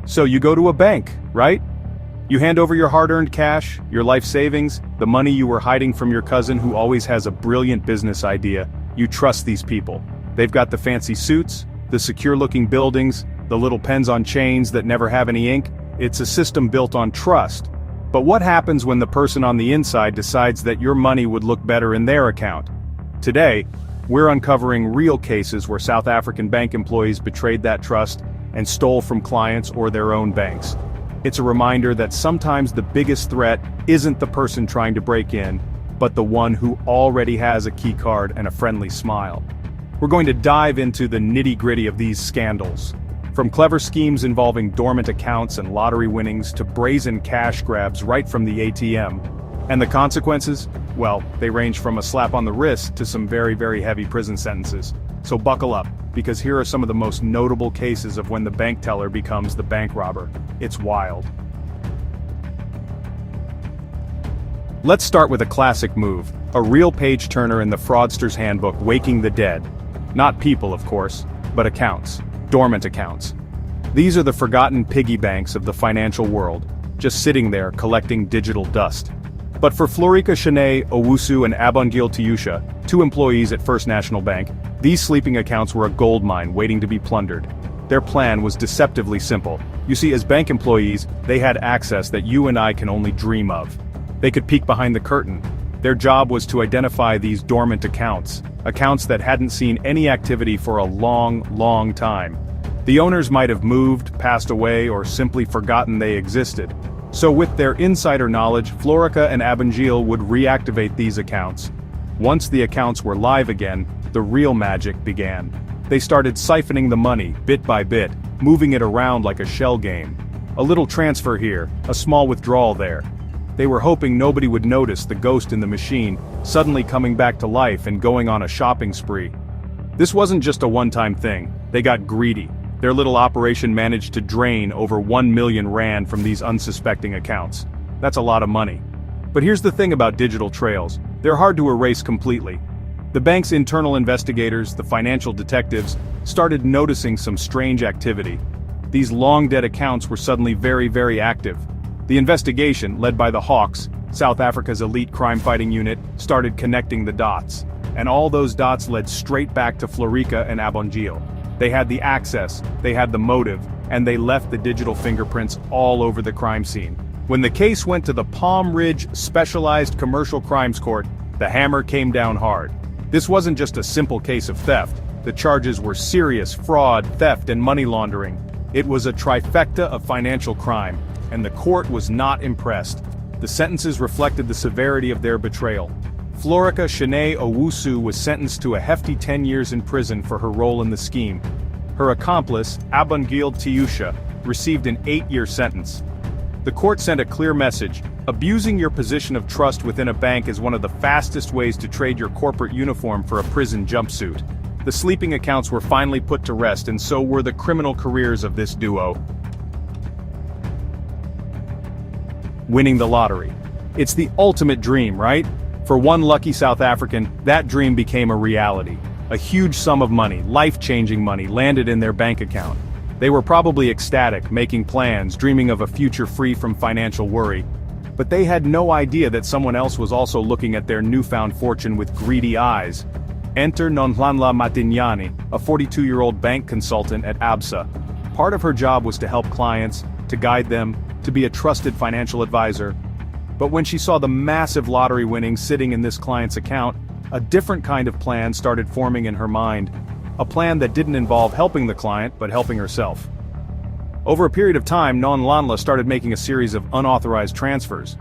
So you go to a bank, right? You hand over your hard-earned cash, your life savings, the money you were hiding from your cousin who always has a brilliant business idea. You trust these people. They've got the fancy suits, the secure-looking buildings, the little pens on chains that never have any ink. It's a system built on trust. But what happens when the person on the inside decides that your money would look better in their account? Today, we're uncovering real cases where South African bank employees betrayed that trust and stole from clients or their own banks. It's a reminder that sometimes the biggest threat isn't the person trying to break in, but the one who already has a key card and a friendly smile. We're going to dive into the nitty-gritty of these scandals. From clever schemes involving dormant accounts and lottery winnings to brazen cash grabs right from the ATM. And the consequences? Well, they range from a slap on the wrist to some very, very heavy prison sentences. So buckle up, because here are some of the most notable cases of when the bank teller becomes the bank robber. It's wild. Let's start with a classic move, a real page-turner in the fraudster's handbook, waking the dead. Not people, of course, but accounts, dormant accounts. These are the forgotten piggy banks of the financial world, just sitting there collecting digital dust. But for Florika Shane Owusu and Abongile Tiusha, two employees at First National Bank, these sleeping accounts were a gold mine waiting to be plundered. Their plan was deceptively simple. You see, as bank employees, they had access that you and I can only dream of. They could peek behind the curtain. Their job was to identify these dormant accounts, accounts that hadn't seen any activity for a long, long time. The owners might have moved, passed away, or simply forgotten they existed. So with their insider knowledge, Florika and Abongile would reactivate these accounts. Once the accounts were live again, the real magic began. They started siphoning the money, bit by bit, moving it around like a shell game. A little transfer here, a small withdrawal there. They were hoping nobody would notice the ghost in the machine, suddenly coming back to life and going on a shopping spree. This wasn't just a one-time thing, they got greedy. Their little operation managed to drain over 1 million rand from these unsuspecting accounts. That's a lot of money. But here's the thing about digital trails, they're hard to erase completely. The bank's internal investigators, the financial detectives, started noticing some strange activity. These long-dead accounts were suddenly very, very active. The investigation, led by the Hawks, South Africa's elite crime-fighting unit, started connecting the dots. And all those dots led straight back to Florika and Abongile. They had the access, they had the motive, and they left the digital fingerprints all over the crime scene. When the case went to the Palm Ridge Specialized Commercial Crimes Court, the hammer came down hard. This wasn't just a simple case of theft. The charges were serious fraud, theft, and money laundering. It was a trifecta of financial crime, and the court was not impressed. The sentences reflected the severity of their betrayal. Florika Shane Owusu was sentenced to a hefty 10 years in prison for her role in the scheme. Her accomplice, Abongile Tiusha, received an 8-year sentence. The court sent a clear message: abusing your position of trust within a bank is one of the fastest ways to trade your corporate uniform for a prison jumpsuit. The sleeping accounts were finally put to rest, and so were the criminal careers of this duo. Winning the lottery. It's the ultimate dream, right? For one lucky South African, that dream became a reality. A huge sum of money, life-changing money, landed in their bank account. They were probably ecstatic, making plans, dreaming of a future free from financial worry. But they had no idea that someone else was also looking at their newfound fortune with greedy eyes. Enter Nonhlanhla Matinyane, a 42-year-old bank consultant at ABSA. Part of her job was to help clients, to guide them, to be a trusted financial advisor. But when she saw the massive lottery winnings sitting in this client's account, a different kind of plan started forming in her mind. A plan that didn't involve helping the client, but helping herself. Over a period of time, Nonhlanhla started making a series of unauthorized transfers.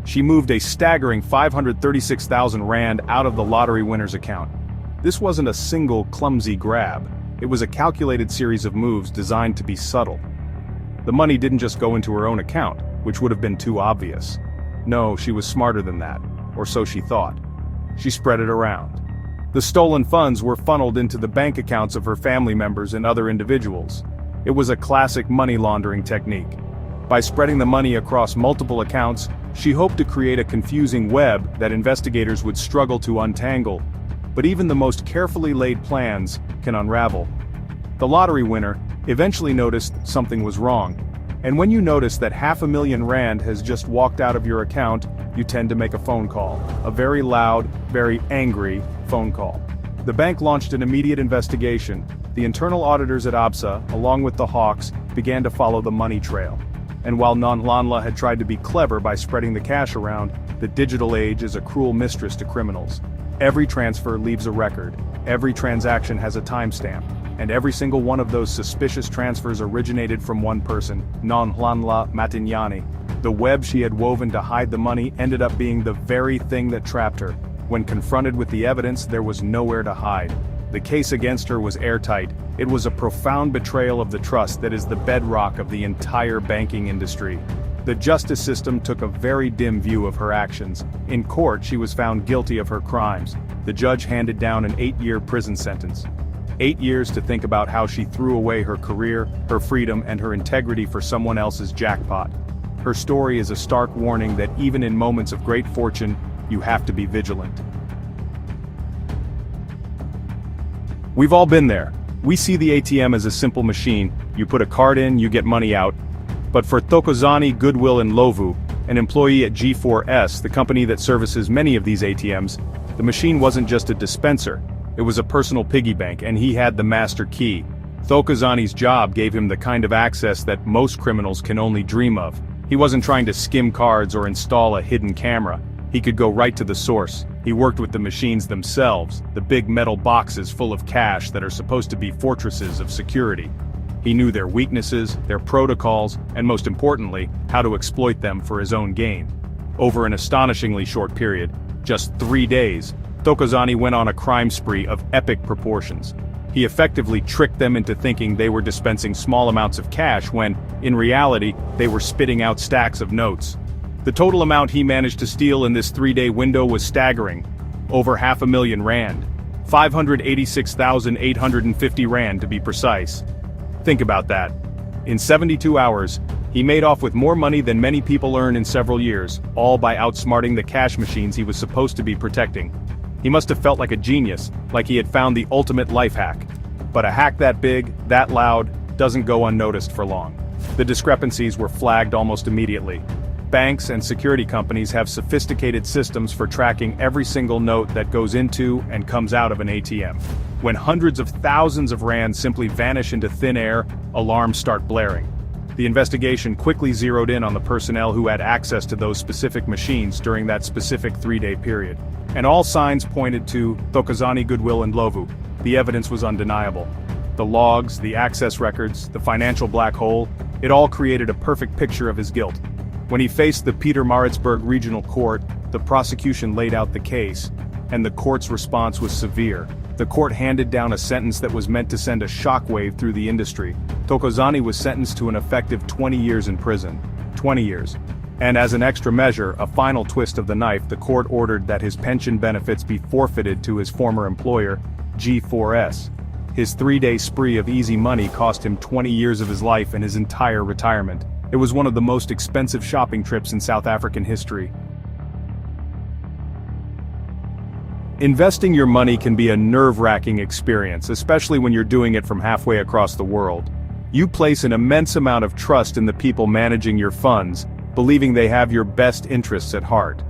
She moved a staggering 536,000 rand out of the lottery winner's account. This wasn't a single clumsy grab. It was a calculated series of moves designed to be subtle. The money didn't just go into her own account, which would have been too obvious. No, she was smarter than that, or so she thought. She spread it around. The stolen funds were funneled into the bank accounts of her family members and other individuals. It was a classic money laundering technique. By spreading the money across multiple accounts, she hoped to create a confusing web that investigators would struggle to untangle. But even the most carefully laid plans can unravel. The lottery winner eventually noticed something was wrong. And when you notice that R500,000 has just walked out of your account, you tend to make a phone call. A very loud, very angry phone call. The bank launched an immediate investigation. The internal auditors at ABSA, along with the Hawks, began to follow the money trail. And while Nanlanla had tried to be clever by spreading the cash around, the digital age is a cruel mistress to criminals. Every transfer leaves a record, every transaction has a timestamp, and every single one of those suspicious transfers originated from one person, Nanlanla Matinyani. The web she had woven to hide the money ended up being the very thing that trapped her. When confronted with the evidence, there was nowhere to hide. The case against her was airtight. It was a profound betrayal of the trust that is the bedrock of the entire banking industry. The justice system took a very dim view of her actions. In court, she was found guilty of her crimes. The judge handed down an 8-year prison sentence. 8 years to think about how she threw away her career, her freedom, and her integrity for someone else's jackpot. Her story is a stark warning that even in moments of great fortune, you have to be vigilant. We've all been there. We see the ATM as a simple machine. You put a card in, you get money out. But for Thokozani Goodwill and Lovu, an employee at G4S, the company that services many of these ATMs, the machine wasn't just a dispenser. It was a personal piggy bank, and he had the master key. Thokozani's job gave him the kind of access that most criminals can only dream of. He wasn't trying to skim cards or install a hidden camera. He could go right to the source. He worked with the machines themselves, the big metal boxes full of cash that are supposed to be fortresses of security. He knew their weaknesses, their protocols, and most importantly, how to exploit them for his own gain. Over an astonishingly short period, just 3 days, Thokozani went on a crime spree of epic proportions. He effectively tricked them into thinking they were dispensing small amounts of cash when, in reality, they were spitting out stacks of notes. The total amount he managed to steal in this 3-day window was staggering. Over R500,000. 586,850 rand to be precise. Think about that. In 72 hours, he made off with more money than many people earn in several years, all by outsmarting the cash machines he was supposed to be protecting. He must have felt like a genius, like he had found the ultimate life hack. But a hack that big, that loud, doesn't go unnoticed for long. The discrepancies were flagged almost immediately. Banks and security companies have sophisticated systems for tracking every single note that goes into and comes out of an ATM. When hundreds of thousands of rands simply vanish into thin air, alarms start blaring. The investigation quickly zeroed in on the personnel who had access to those specific machines during that specific 3-day period. And all signs pointed to Thokozani Goodwill and Lovu. The evidence was undeniable. The logs, the access records, the financial black hole, it all created a perfect picture of his guilt. When he faced the Pietermaritzburg Regional Court, the prosecution laid out the case, and the court's response was severe. The court handed down a sentence that was meant to send a shockwave through the industry. Thokozani was sentenced to an effective 20 years in prison. 20 years. And as an extra measure, a final twist of the knife, the court ordered that his pension benefits be forfeited to his former employer, G4S. His 3-day spree of easy money cost him 20 years of his life and his entire retirement. It was one of the most expensive shopping trips in South African history. Investing your money can be a nerve-wracking experience, especially when you're doing it from halfway across the world. You place an immense amount of trust in the people managing your funds, believing they have your best interests at heart.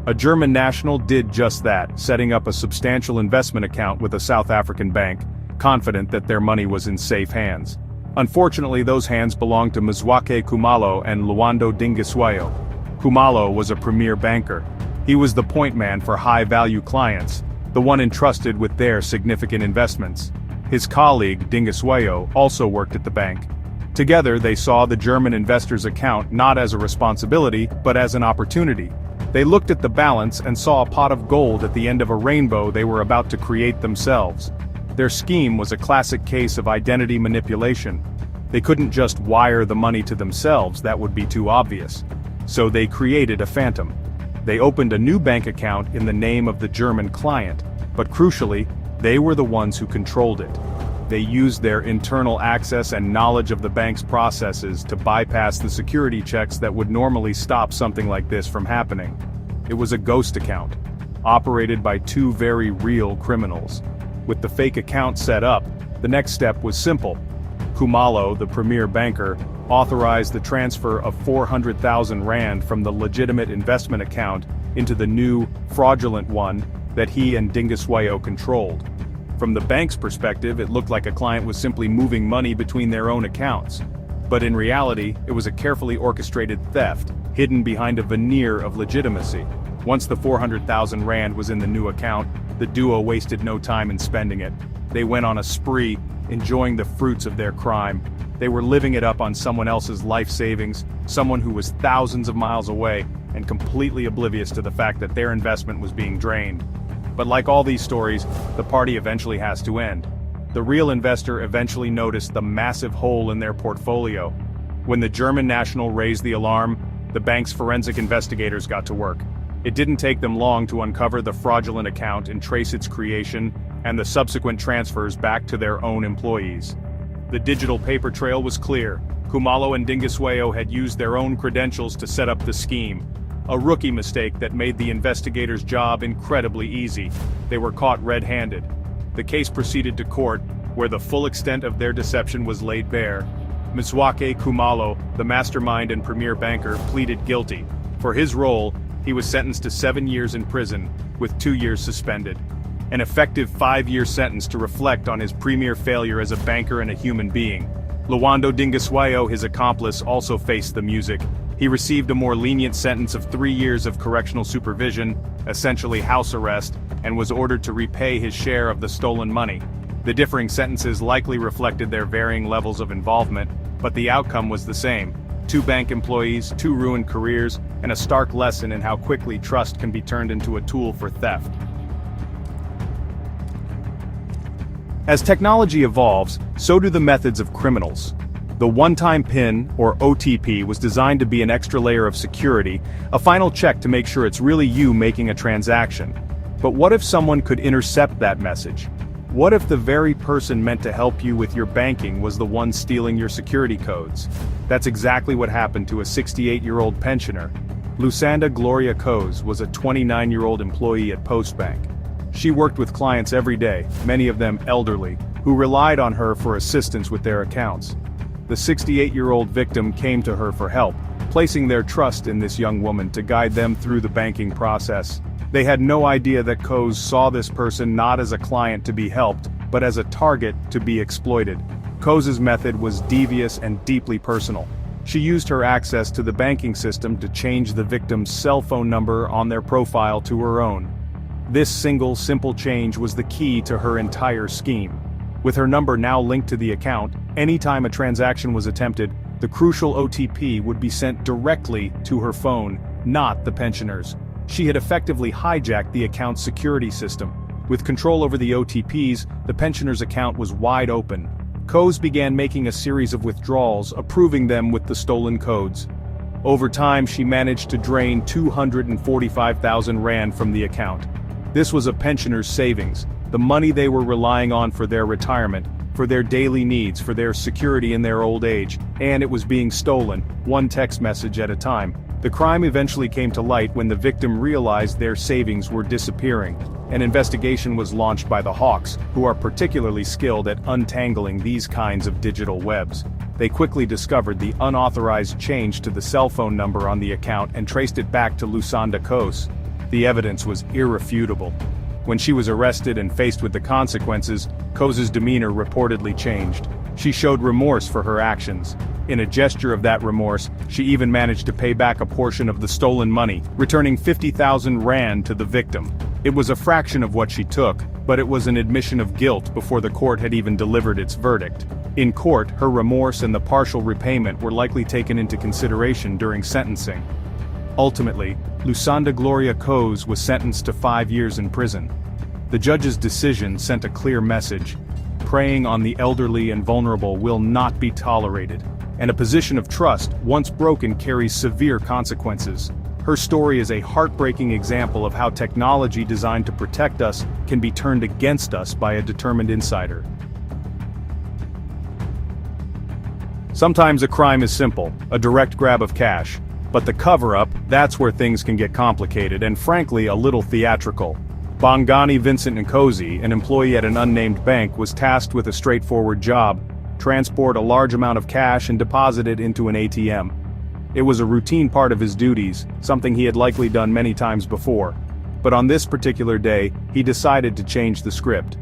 A German national did just that, setting up a substantial investment account with a South African bank, confident that their money was in safe hands. Unfortunately, those hands belonged to Mzwake Khumalo and Luando Dingiswayo. Khumalo was a premier banker. He was the point man for high-value clients, the one entrusted with their significant investments. His colleague, Dingiswayo, also worked at the bank. Together, they saw the German investor's account not as a responsibility, but as an opportunity. They looked at the balance and saw a pot of gold at the end of a rainbow they were about to create themselves. Their scheme was a classic case of identity manipulation. They couldn't just wire the money to themselves, that would be too obvious. So they created a phantom. They opened a new bank account in the name of the German client, but crucially, they were the ones who controlled it. They used their internal access and knowledge of the bank's processes to bypass the security checks that would normally stop something like this from happening. It was a ghost account, operated by 2 very real criminals. With the fake account set up, the next step was simple. Khumalo, the premier banker, authorized the transfer of 400,000 rand from the legitimate investment account into the new, fraudulent one that he and Dingiswayo controlled. From the bank's perspective, it looked like a client was simply moving money between their own accounts. But in reality, it was a carefully orchestrated theft, hidden behind a veneer of legitimacy. Once the 400,000 rand was in the new account, the duo wasted no time in spending it. They went on a spree, enjoying the fruits of their crime. They were living it up on someone else's life savings, someone who was thousands of miles away, and completely oblivious to the fact that their investment was being drained. But like all these stories, the party eventually has to end. The real investor eventually noticed the massive hole in their portfolio. When the German national raised the alarm, the bank's forensic investigators got to work. It didn't take them long to uncover the fraudulent account and trace its creation and the subsequent transfers back to their own employees. The digital paper trail was clear. Khumalo and Dingiswayo had used their own credentials to set up the scheme. A rookie mistake that made the investigators' job incredibly easy. They were caught red-handed. The case proceeded to court, where the full extent of their deception was laid bare. Mzwake Khumalo, the mastermind and premier banker, pleaded guilty. For his role, he was sentenced to 7 years in prison, with 2 years suspended. An effective 5-year sentence to reflect on his premier failure as a banker and a human being. Lwando Dingiswayo, his accomplice, also faced the music. He received a more lenient sentence of 3 years of correctional supervision, essentially house arrest, and was ordered to repay his share of the stolen money. The differing sentences likely reflected their varying levels of involvement, but the outcome was the same. 2 bank employees, 2 ruined careers, and a stark lesson in how quickly trust can be turned into a tool for theft. As technology evolves, so do the methods of criminals. The one-time PIN, or OTP, was designed to be an extra layer of security, a final check to make sure it's really you making a transaction. But what if someone could intercept that message? What if the very person meant to help you with your banking was the one stealing your security codes? That's exactly what happened to a 68-year-old pensioner. Lusanda Gloria Coase was a 29-year-old employee at Postbank. She worked with clients every day, many of them elderly, who relied on her for assistance with their accounts. The 68-year-old victim came to her for help, placing their trust in this young woman to guide them through the banking process. They had no idea that Coase saw this person not as a client to be helped, but as a target to be exploited. Coase's method was devious and deeply personal. She used her access to the banking system to change the victim's cell phone number on their profile to her own. This single, simple change was the key to her entire scheme. With her number now linked to the account, anytime a transaction was attempted, the crucial OTP would be sent directly to her phone, not the pensioner's. She had effectively hijacked the account's security system. With control over the OTPs, the pensioner's account was wide open. Coase began making a series of withdrawals, approving them with the stolen codes. Over time, she managed to drain 245,000 rand from the account. This was a pensioner's savings, the money they were relying on for their retirement, for their daily needs, for their security in their old age, and it was being stolen, one text message at a time. The crime eventually came to light when the victim realized their savings were disappearing. An investigation was launched by the Hawks, who are particularly skilled at untangling these kinds of digital webs. They quickly discovered the unauthorized change to the cell phone number on the account and traced it back to Lusanda Coase. The evidence was irrefutable. When she was arrested and faced with the consequences, Coase's demeanor reportedly changed. She showed remorse for her actions. In a gesture of that remorse, she even managed to pay back a portion of the stolen money, returning 50,000 rand to the victim. It was a fraction of what she took, but it was an admission of guilt before the court had even delivered its verdict. In court, her remorse and the partial repayment were likely taken into consideration during sentencing. Ultimately, Lusanda Gloria Coase was sentenced to 5 years in prison. The judge's decision sent a clear message. Preying on the elderly and vulnerable will not be tolerated, and a position of trust, once broken, carries severe consequences. Her story is a heartbreaking example of how technology designed to protect us can be turned against us by a determined insider. Sometimes a crime is simple, a direct grab of cash. But the cover-up, that's where things can get complicated and frankly a little theatrical. Bongani Vincent Nkosi, an employee at an unnamed bank, was tasked with a straightforward job: transport a large amount of cash and deposit it into an ATM. It was a routine part of his duties, something he had likely done many times before. But on this particular day, he decided to change the script.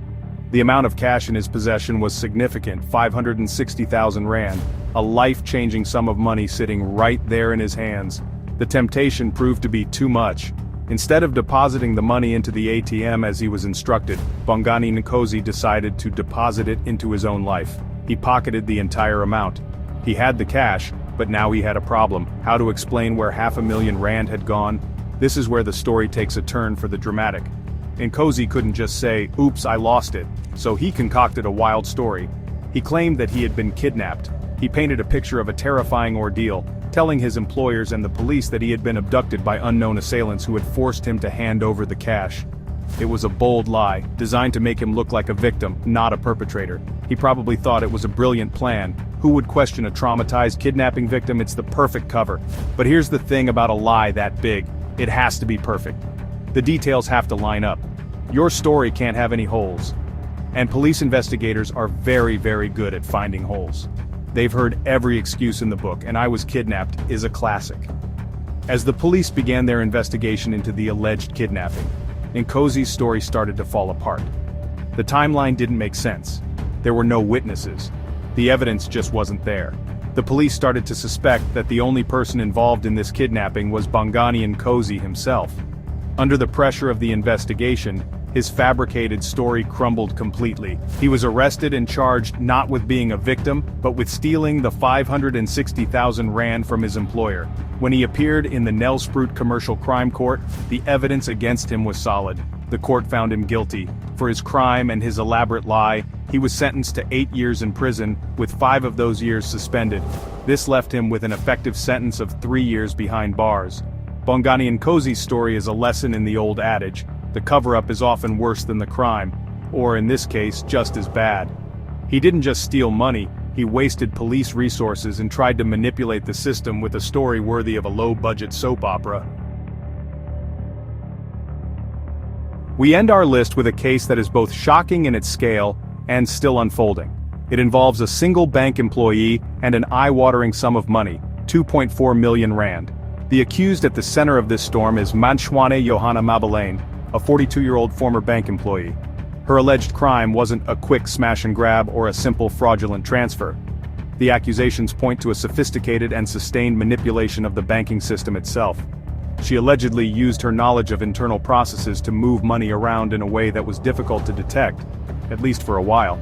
The amount of cash in his possession was significant, 560,000 rand, a life-changing sum of money sitting right there in his hands. The temptation proved to be too much. Instead of depositing the money into the ATM as he was instructed, Bongani Nkosi decided to deposit it into his own life. He pocketed the entire amount. He had the cash, but now he had a problem: how to explain where 500,000 rand had gone. This is where the story takes a turn for the dramatic. Nkosi couldn't just say, "Oops, I lost it," so he concocted a wild story. He claimed that he had been kidnapped. He painted a picture of a terrifying ordeal, telling his employers and the police that he had been abducted by unknown assailants who had forced him to hand over the cash. It was a bold lie, designed to make him look like a victim, not a perpetrator. He probably thought it was a brilliant plan. Who would question a traumatized kidnapping victim? It's the perfect cover. But here's the thing about a lie that big: it has to be perfect. The details have to line up. Your story can't have any holes. And police investigators are very, very good at finding holes. They've heard every excuse in the book, and "I was kidnapped" is a classic. As the police began their investigation into the alleged kidnapping, Nkosi's story started to fall apart. The timeline didn't make sense. There were no witnesses. The evidence just wasn't there. The police started to suspect that the only person involved in this kidnapping was Bongani Nkosi himself. Under the pressure of the investigation, his fabricated story crumbled completely. He was arrested and charged not with being a victim, but with stealing the 560,000 rand from his employer. When he appeared in the Nelspruit Commercial Crime Court, the evidence against him was solid. The court found him guilty. For his crime and his elaborate lie, he was sentenced to 8 years in prison, with 5 of those years suspended. This left him with an effective sentence of 3 years behind bars. Bongani Nkosi's story is a lesson in the old adage: the cover-up is often worse than the crime, or in this case, just as bad. He didn't just steal money, he wasted police resources and tried to manipulate the system with a story worthy of a low-budget soap opera. We end our list with a case that is both shocking in its scale and still unfolding. It involves a single bank employee and an eye-watering sum of money, 2.4 million rand. The accused at the center of this storm is Manshwane Johanna Mabelane, a 42-year-old former bank employee. Her alleged crime wasn't a quick smash and grab or a simple fraudulent transfer. The accusations point to a sophisticated and sustained manipulation of the banking system itself. She allegedly used her knowledge of internal processes to move money around in a way that was difficult to detect, at least for a while.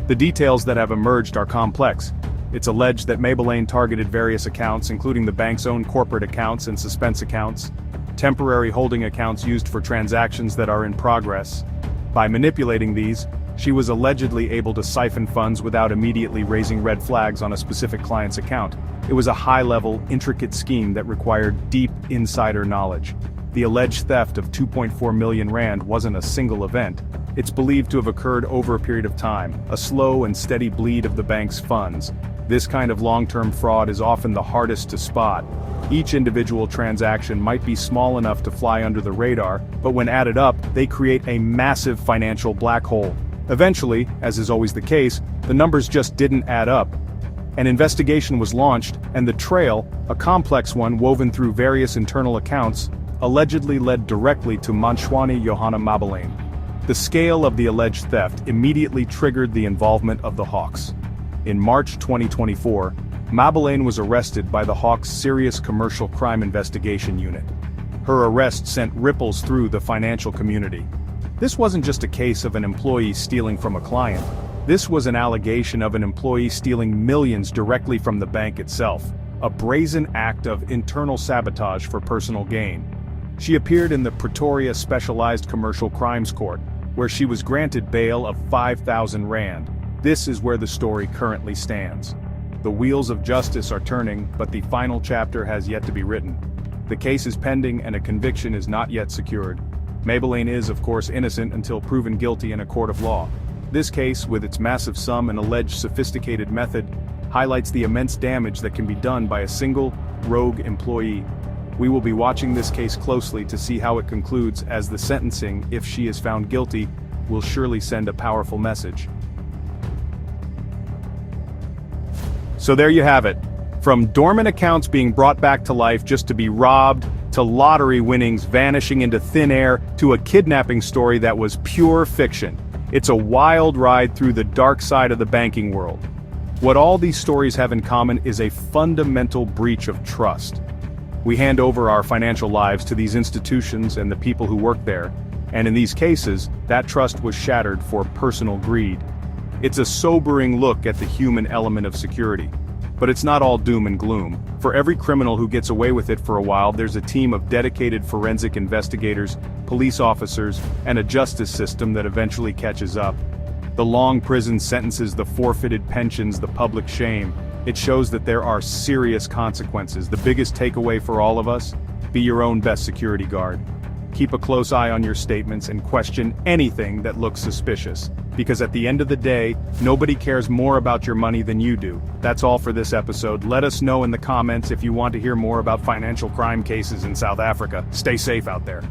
The details that have emerged are complex. It's alleged that Mabelane targeted various accounts, including the bank's own corporate accounts and suspense accounts, temporary holding accounts used for transactions that are in progress. By manipulating these, she was allegedly able to siphon funds without immediately raising red flags on a specific client's account. It was a high-level, intricate scheme that required deep insider knowledge. The alleged theft of 2.4 million rand wasn't a single event. It's believed to have occurred over a period of time, a slow and steady bleed of the bank's funds. This kind of long-term fraud is often the hardest to spot. Each individual transaction might be small enough to fly under the radar, but when added up, they create a massive financial black hole. Eventually, as is always the case, the numbers just didn't add up. An investigation was launched, and the trail, a complex one woven through various internal accounts, allegedly led directly to Manshwane Johanna Mabelane. The scale of the alleged theft immediately triggered the involvement of the Hawks. In March 2024, Mabelane was arrested by the Hawks' Serious Commercial Crime Investigation Unit. Her arrest sent ripples through the financial community. This wasn't just a case of an employee stealing from a client. This was an allegation of an employee stealing millions directly from the bank itself, a brazen act of internal sabotage for personal gain. She appeared in the Pretoria Specialized Commercial Crimes Court, where she was granted bail of 5,000 rand. This is where the story currently stands. The wheels of justice are turning, but the final chapter has yet to be written. The case is pending and a conviction is not yet secured. Mabelane is, of course, innocent until proven guilty in a court of law. This case, with its massive sum and alleged sophisticated method, highlights the immense damage that can be done by a single, rogue employee. We will be watching this case closely to see how it concludes, as the sentencing, if she is found guilty, will surely send a powerful message. So there you have it. From dormant accounts being brought back to life just to be robbed, to lottery winnings vanishing into thin air, to a kidnapping story that was pure fiction. It's a wild ride through the dark side of the banking world. What all these stories have in common is a fundamental breach of trust. We hand over our financial lives to these institutions and the people who work there, and in these cases, that trust was shattered for personal greed. It's a sobering look at the human element of security. But it's not all doom and gloom. For every criminal who gets away with it for a while, there's a team of dedicated forensic investigators, police officers, and a justice system that eventually catches up. The long prison sentences, the forfeited pensions, the public shame. It shows that there are serious consequences. The biggest takeaway for all of us? Be your own best security guard. Keep a close eye on your statements and question anything that looks suspicious. Because at the end of the day, nobody cares more about your money than you do. That's all for this episode. Let us know in the comments if you want to hear more about financial crime cases in South Africa. Stay safe out there.